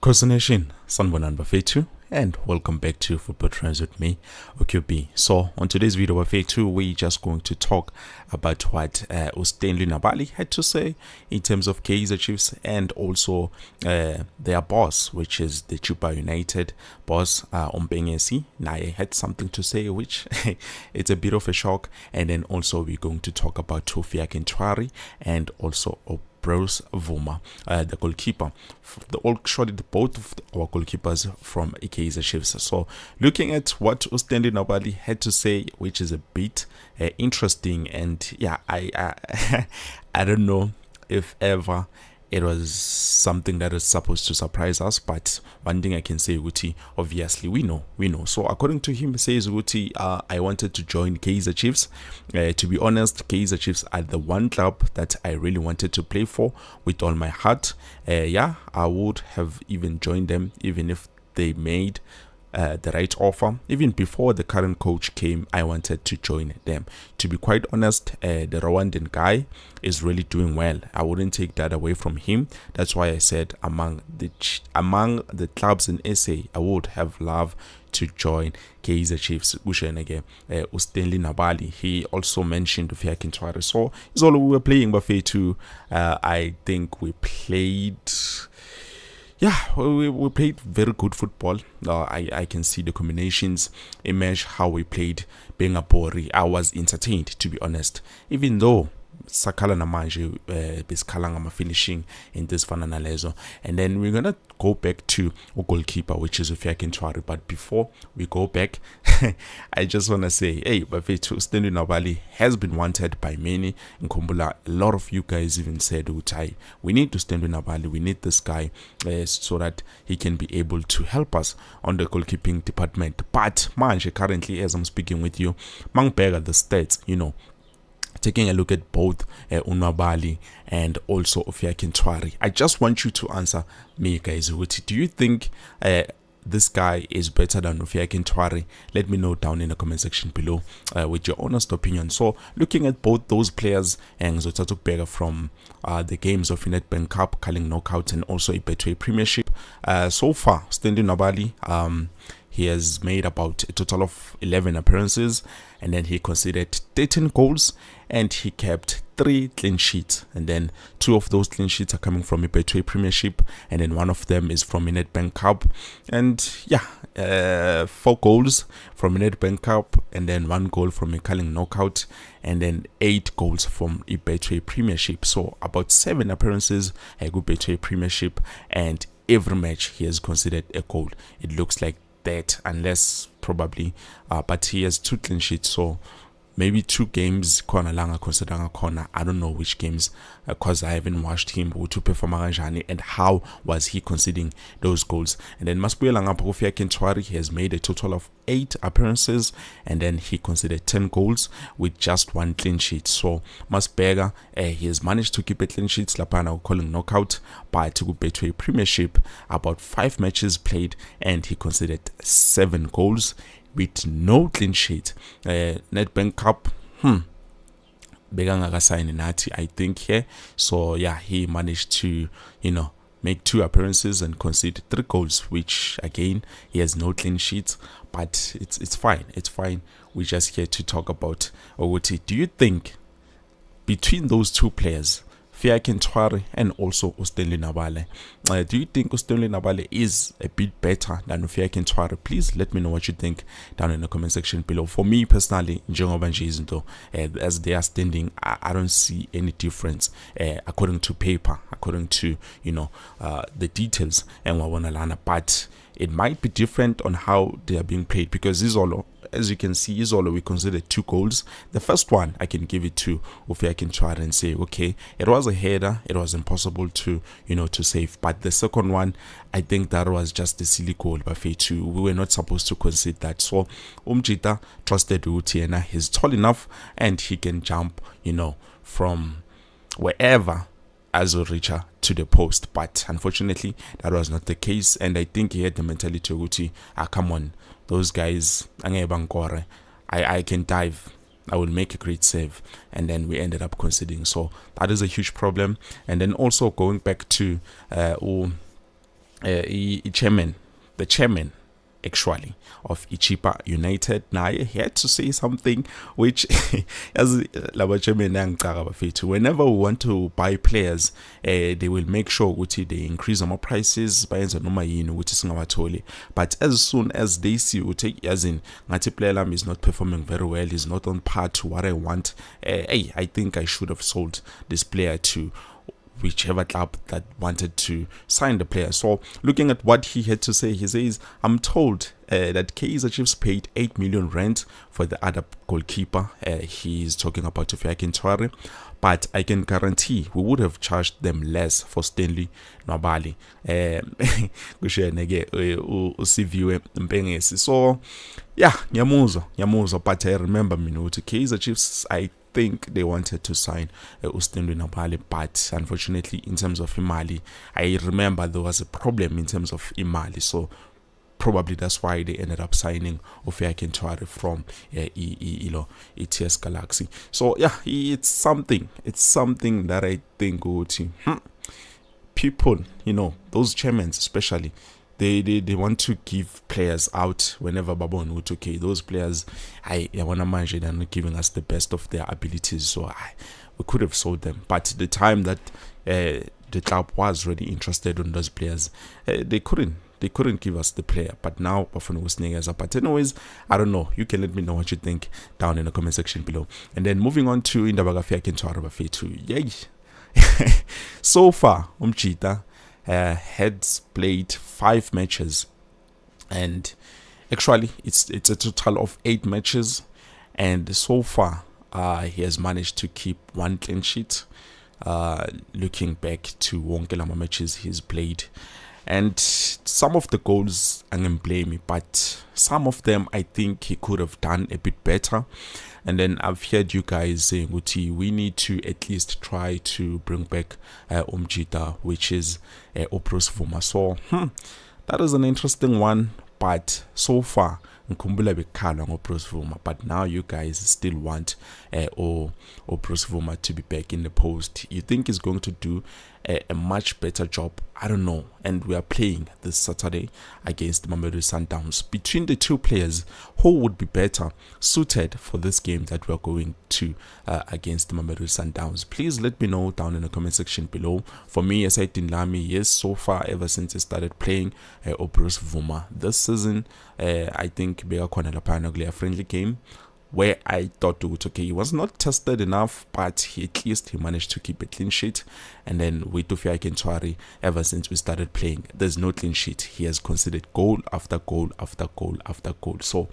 Khosi Nation, sanibonani bafethu, and welcome back to Football Trends with me, OQB. So, on today's video bafethu, we're just going to talk about what Stanley Ntwali had to say in terms of Kaizer Chiefs and also their boss, which is the Chupa United boss, Ombengesi. Naye had something to say, which it's a bit of a shock. And then also we're going to talk about Ntwari and also Bvuma, the goalkeeper. Both of our goalkeepers from Kaizer Chiefs. So, looking at what Stanley Nwabali had to say, which is a bit interesting, and yeah, I I don't know if ever it was something that is supposed to surprise us, but one thing I can say, Uti, obviously we know. So according to him, says Uti, I wanted to join Kaizer Chiefs. To be honest, Kaizer Chiefs are the one club that I really wanted to play for with all my heart. Yeah, I would have even joined them even if they made the right offer. Even before the current coach came, I wanted to join them. To be quite honest, the Rwandan guy is really doing well. I wouldn't take that away from him. That's why I said among the clubs in SA, I would have loved to join Kaizer Chiefs. Stanley Ntwali, he also mentioned Ntwari. So it's all we were playing buffet too. I think we played. Yeah, we played very good football. I can see the combinations, image how we played. Being a Bori, I was entertained, to be honest. Even though Sakala na manje biskala ngama finishing in this fananalezo. And then we're gonna go back to a goalkeeper, which is Ntwari. But before we go back, I just wanna say, hey, Bafethu, Stanley Nwabali has been wanted by many in Kumbula. A lot of you guys even said, Utai, we need to Stanley Nwabali, we need this guy so that he can be able to help us on the goalkeeping department. But manje, currently as I'm speaking with you, Mangbega the stats, taking a look at both Nwabali and also Ntwari. I just want you to answer me, guys. Do you think this guy is better than Ntwari? Let me know down in the comment section below with your honest opinion. So, looking at both those players, and Zotatuk from the games of Nedbank Cup, Calling Knockout, and also a Betway Premiership. So far, Stanley Nwabali, he has made about a total of 11 appearances, and then he conceded 13 goals, and he kept 3 clean sheets. And then 2 of those clean sheets are coming from a Betway Premiership, and then 1 of them is from a Nedbank Cup. And yeah, 4 goals from a Nedbank Cup, and then 1 goal from a Calling Knockout, and then 8 goals from a Betway Premiership. So about 7 appearances, a good Betway Premiership, and every match he has conceded a goal. It looks like that, unless probably but he has 2 clean sheets, so maybe 2 games corner langa considering a corner. I don't know which games because I haven't watched him to perform and how was he conceding those goals. And then Masbuela Ntwari, he has made a total of 8 appearances, and then he conceded 10 goals with just 1 clean sheet. So Masbega, he has managed to keep a clean sheet. Lapana calling knockout by to Betway Premiership, about 5 matches played, and he conceded 7 goals with no clean sheet. Nedbank Cup, Beganga sign Nati, I think here. So yeah, he managed to, make 2 appearances and concede 3 goals, which again he has no clean sheets. But it's fine. It's fine. We're just here to talk about Owoti. Do you think between those 2 players, Ntwari and also Stanley Ntwali, do you think Stanley Ntwali is a bit better than Ntwari? Please let me know what you think down in the comment section below. For me personally, as they are standing, I don't see any difference according to paper, according to the details and Wawanalana, but it might be different on how they are being played, because Izolo, as you can see, Izolo, we considered 2 goals. The first one, I can give it to Ntwari and say, okay, it was a header, it was impossible to, to save. But the second one, I think that was just a silly goal. We were not supposed to concede that. So, Umjita trusted Utiena. He's tall enough and he can jump, from wherever as a reacher to the post. But unfortunately, that was not the case. And I think he had the mentality of Uti, come on, those guys, I can dive, I will make a great save. And then we ended up conceding. So that is a huge problem. And then also going back to the chairman actually of Ichipa United. Now he had to say something which as laba chairman angicaka bafethu, whenever we want to buy players they will make sure ukuthi they increase our prices bayenza noma yini ukuthi singawatholi, but as soon as they see ukuthi as in ngathi player lam is not performing very well, is not on par to what I want, I think I should have sold this player to whichever club that wanted to sign the player. So looking at what he had to say, he says, I'm told that Kaizer Chiefs paid 8 million rand for the other goalkeeper. He's talking about Ntwari, but I can guarantee we would have charged them less for Stanley Nwabali. So yeah, ngiyamuzwa, but I remember Kaizer Chiefs, I think they wanted to sign Stanley Ntwali, but unfortunately in terms of imali, I remember there was a problem in terms of imali, so probably that's why they ended up signing Ntwari from ETS Galaxy. So yeah, it's something that I think people, those chairmen especially, they want to give players out whenever babon would okay, those players I wanna imagine they're not giving us the best of their abilities, so we could have sold them. But the time that the club was really interested in those players, they couldn't give us the player, but now but anyways, I don't know, you can let me know what you think down in the comment section below. And then moving on to Indaba Ntwari bafethu, yay. So far Umchita had played 5 matches, and actually it's a total of 8 matches, and so far he has managed to keep 1 clean sheet, looking back to wonke lama matches he's played. And some of the goals I can blame me, but some of them I think he could have done a bit better. And then I've heard you guys saying we need to at least try to bring back Umjita, which is Bvuma. So that is an interesting one, but so far Nkumbula bekhala ngoBvuma, but now you guys still want Bvuma to be back in the post. You think he's going to do a much better job? I don't know. And we are playing this Saturday against Mamelodi Sundowns. Between the two players, who would be better suited for this game that we are going to against Mamelodi Sundowns? Please let me know down in the comment section below. For me, as I did Lami, yes, so far ever since I started playing Bvuma this season, I think a friendly game where I thought he was not tested enough, but at least he managed to keep a clean sheet. And then with Ntwari, ever since we started playing, there's no clean sheet. He has conceded goal after goal after goal after goal. So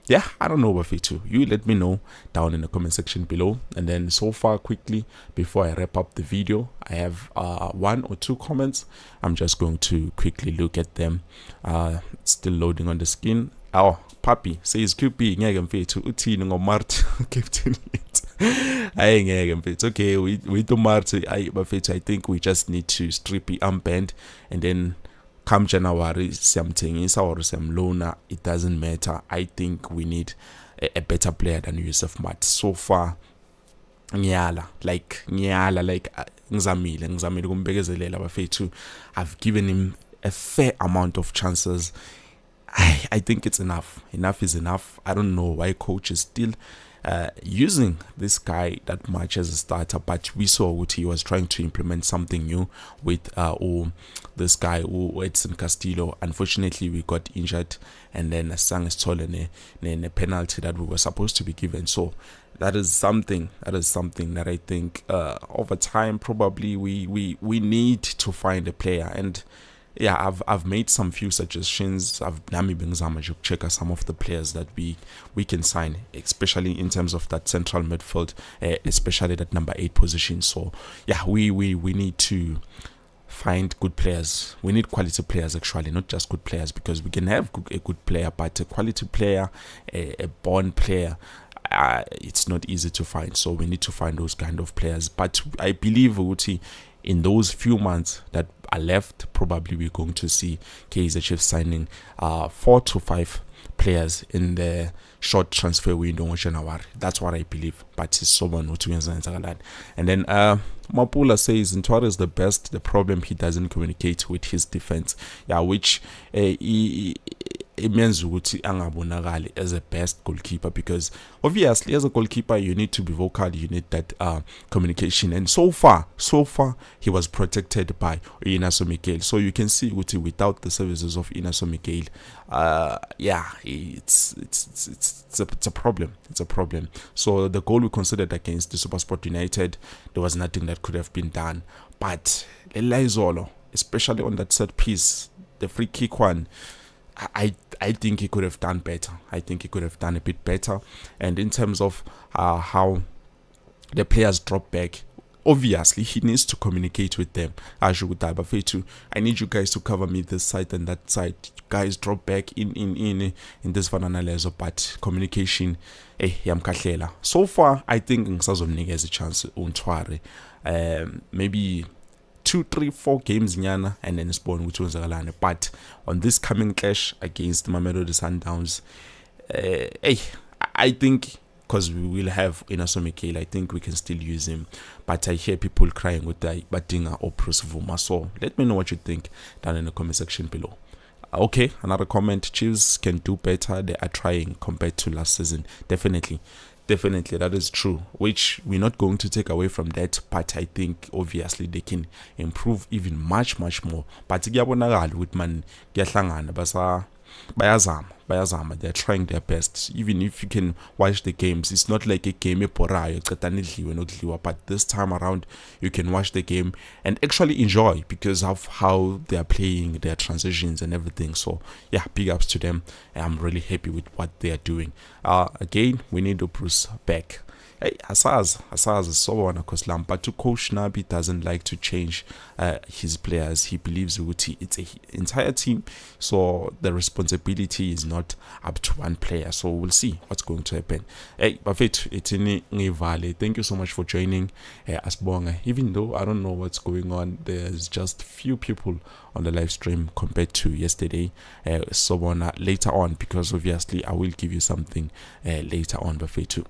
yeah, I don't know Bafethu. You let me know down in the comment section below. And then so far, quickly before I wrap up the video, I have 1 or 2 comments. I'm just going to quickly look at them. Still loading on the screen. Oh, Papi says QP ngeke mfethu uthini ngoMart captain it. Hayi ngeke mfethu. Okay, we do Mart bafethu, I think we just need to strip armband, and then come January siyamthengisa or siyamlona, it doesn't matter. I think we need a better player than Yusuf Mart. So far ngiyala like ngizamile kumbekezelela bafethu. I've given him a fair amount of chances. I think it's enough. Enough is enough. I don't know why coach is still using this guy that much as a starter, but we saw what he was trying to implement something new with this guy Edson Castillo. Unfortunately, we got injured, and then Sang is stolen a penalty that we were supposed to be given. So that is something that I think over time probably we need to find a player. And yeah, I've made some few suggestions. I've been check some of the players that we can sign, especially in terms of that central midfield, especially that number 8 position. So yeah, we need to find good players. We need quality players, actually, not just good players, because we can have a good player, but a quality player, a born player, it's not easy to find. So we need to find those kind of players. But I believe in those few months that are left, probably we're going to see Kaizer Chiefs signing 4 to 5 players in the short transfer window in January. That's what I believe. But it's someone who that. And then Mapula says Ntwari is the best. The problem, he doesn't communicate with his defense. Yeah, which it means ukuthi angabonakali as a best goalkeeper, because obviously as a goalkeeper you need to be vocal, you need that communication, and so far he was protected by Inaso Miguel. So you can see ukuthi without the services of Inaso Miguel, it's a problem. It's a problem. So the goal we considered against the SuperSport United, there was nothing that could have been done. But Elizolo, especially on that set piece, the free kick one, I think he could have done better. I think he could have done a bit better. And in terms of how the players drop back, obviously he needs to communicate with them. I need you guys to cover me this side and that side. Guys drop back in this vananalezo, but communication yamkahlela. So far I think ngisazomnikeza a chance Ntwari. Maybe 2, 3, 4 games nyana and then spawn which was galane. But on this coming clash against Mamelodi Sundowns, I think because we will have Inaso Miguel, I think we can still use him. But I hear people crying with the Badinga or Bvuma. So let me know what you think down in the comment section below. Okay, another comment: Chiefs can do better. They are trying compared to last season. Definitely, that is true, which we're not going to take away from that. But I think obviously they can improve even much more. But kuyabonakala with man kuyahlangana bayazama, they're trying their best. Even if you can watch the games, it's not like a game but this time around you can watch the game and actually enjoy because of how they are playing, their transitions and everything. So yeah, big ups to them. I'm really happy with what they are doing. Again, we need to Bruce back. Hey, Asaz is so on a Koslam, but to Coach Nabi doesn't like to change his players. He believes it's an entire team, so the responsibility is not up to one player. So we'll see what's going to happen. Hey, Buffett, it's in Nwabali. Thank you so much for joining Asbonga. Even though I don't know what's going on, there's just few people on the live stream compared to yesterday. So on later on, because obviously I will give you something later on, Buffett too.